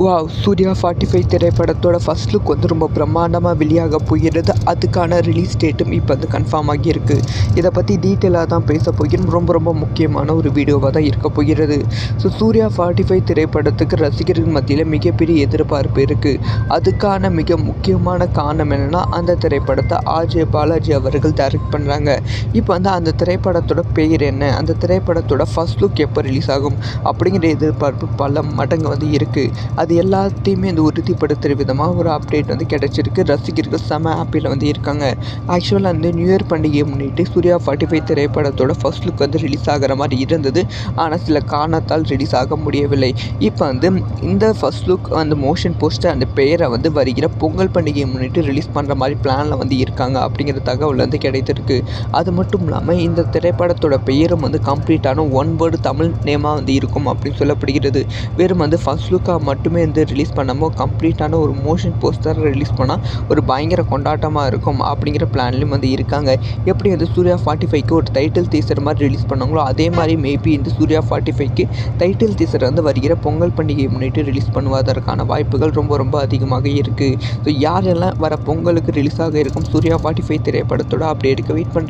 Wow! Surya 45 திரைப்படத்தோட first look வந்து ரொம்ப பிரம்மாண்டமாக வெளியாக போகிறது. அதுக்கான ரிலீஸ் டேட்டும் இப்போ வந்து கன்ஃபார்ம் ஆகியிருக்கு. இதை பற்றி டீட்டெயிலாக தான் பேச போகிறோம். ரொம்ப முக்கியமான ஒரு வீடியோவாக தான் இருக்க போகிறது. சூர்யா 45 திரைப்படத்துக்கு ரசிகர்கள் மத்தியில் மிகப்பெரிய எதிர்பார்ப்பு இருக்குது. அதுக்கான மிக முக்கியமான காரணம் என்னென்னா, அந்த திரைப்படத்தை ஆர்ஜே பாலாஜி அவர்கள் டைரக்ட் பண்ணுறாங்க. இப்போ வந்து அந்த திரைப்படத்தோட பெயர் என்ன, அந்த திரைப்படத்தோட ஃபர்ஸ்ட் லுக் எப்போ ரிலீஸ் ஆகும் அப்படிங்கிற எதிர்பார்ப்பு பல மடங்கு வந்து இருக்குது. அது எல்லாத்தையுமே வந்து உறுதிப்படுத்துகிற விதமாக ஒரு அப்டேட் வந்து கிடச்சிருக்கு. ரசிகர்கள் செம ஹாப்பியில் வந்து இருக்காங்க. ஆக்சுவலாக வந்து நியூ இயர் பண்டிகையை முன்னிட்டு சூர்யா 45 திரைப்படத்தோட ஃபர்ஸ்ட் லுக் வந்து ரிலீஸ் ஆகிற மாதிரி இருந்தது. ஆனால் சில காரணத்தால் ரிலீஸ் ஆக முடியவில்லை. இப்போ வந்து இந்த ஃபர்ஸ்ட் லுக் அந்த மோஷன் போஸ்டர் அந்த பெயரை வந்து வருகிற பொங்கல் பண்டிகையை முன்னிட்டு ரிலீஸ் பண்ணுற மாதிரி பிளானில் வந்து இருக்காங்க அப்படிங்கிற தகவல் வந்து கிடைத்திருக்கு. அது மட்டும் இல்லாமல் இந்த திரைப்படத்தோட பெயரும் வந்து கம்ப்ளீட்டான ஒன் வேர்டு தமிழ் நேமாக வந்து இருக்கும் அப்படின்னு சொல்லப்படுகிறது. வெறும் வந்து ஃபர்ஸ்ட் லுக்காக மட்டுமே வந்து ரிலீஸ் பண்ணாமல் கம்ப்ளீட்டான ஒரு மோஷன் போஸ்டர் ரிலீஸ் பண்ணால் ஒரு பயங்கர கொண்டாட்டமாக இருக்கும் அப்படிங்கிற பிளான்லையும் வந்து இருக்காங்க. எப்படி வந்து சூர்யா 45க்கு ஒரு டைட்டில் டீசர் மாதிரி ரிலீஸ் பண்ணாங்களோ அதே மாதிரி மேபி இந்த சூர்யா 45க்கு டைட்டில் டீசர் வந்து வருகிற பொங்கல் பண்டிகையை முன்னிட்டு ரிலீஸ் பண்ணுவதற்கான வாய்ப்புகள் ரொம்ப அதிகமாக இருக்குது. ஸோ யாரெல்லாம் வர பொங்கலுக்கு ரிலீஸ் ஆக இருக்கும் சூர்யா 45 திரைப்படத்தோட அப்டேட்டுக்கு வெயிட் பண்ணுறீங்க.